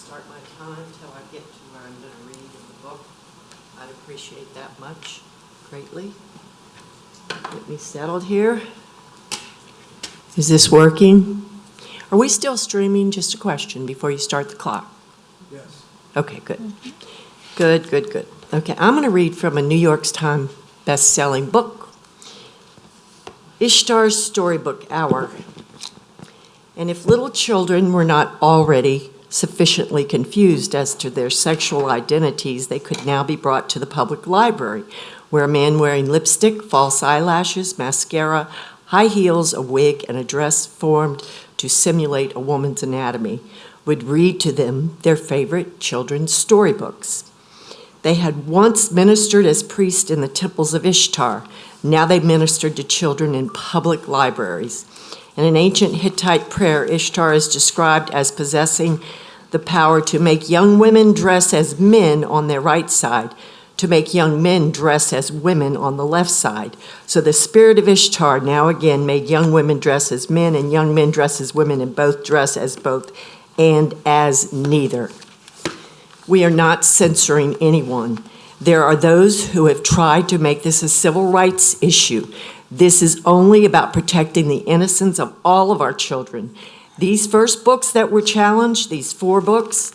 start my time till I get to where I'm going to read in the book. I'd appreciate that much greatly. Get me settled here. Is this working? Are we still streaming? Just a question before you start the clock. Yes. Okay, good. Good, good, good. Okay, I'm going to read from a New York Times best-selling book, Ishtar's Storybook Hour. And if little children were not already sufficiently confused as to their sexual identities, they could now be brought to the public library, where a man wearing lipstick, false eyelashes, mascara, high heels, a wig, and a dress formed to simulate a woman's anatomy would read to them their favorite children's storybooks. They had once ministered as priests in the temples of Ishtar. Now they ministered to children in public libraries. In an ancient Hittite prayer, Ishtar is described as possessing the power to make young women dress as men on their right side, to make young men dress as women on the left side. So the spirit of Ishtar now again made young women dress as men and young men dress as women, and both dress as both and as neither. We are not censoring anyone. There are those who have tried to make this a civil rights issue. This is only about protecting the innocence of all of our children. These first books that were challenged, these 4 books,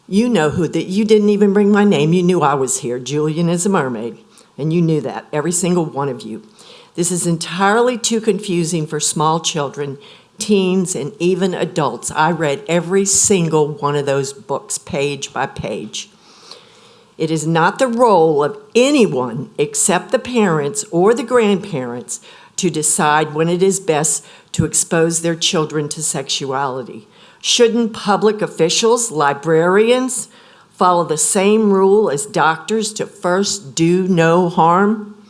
you know who that. You didn't even bring my name. You knew I was here. Julian is a mermaid, and you knew that, every single one of you. This is entirely too confusing for small children, teens, and even adults. I read every single one of those books, page by page. It is not the role of anyone except the parents or the grandparents to decide when it is best to expose their children to sexuality. Shouldn't public officials, librarians, follow the same rule as doctors to first do no harm?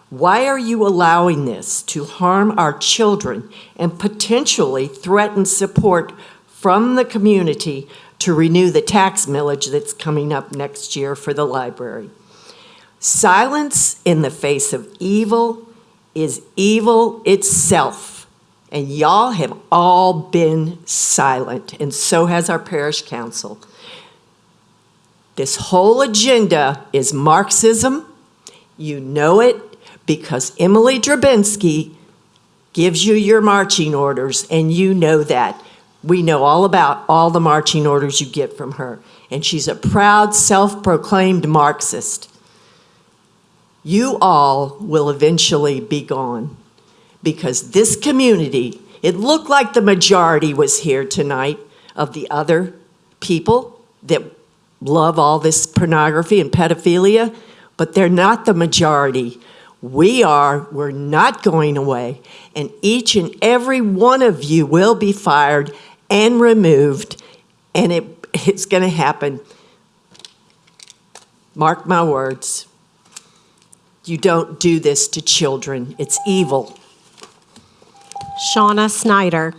Why are you allowing this to harm our children and potentially threaten support from the community to renew the tax millage that's coming up next year for the library? Silence in the face of evil is evil itself, and y'all have all been silent, and so has our parish council. This whole agenda is Marxism. You know it because Emily Drabinsky gives you your marching orders, and you know that. We know all about all the marching orders you get from her, and she's a proud, self-proclaimed Marxist. You all will eventually be gone because this community, it looked like the majority was here tonight of the other people that love all this pornography and pedophilia, but they're not the majority. We're not going away, and each and every one of you will be fired and removed, and it's going to happen. Mark my words. You don't do this to children. It's evil. Shauna Snyder.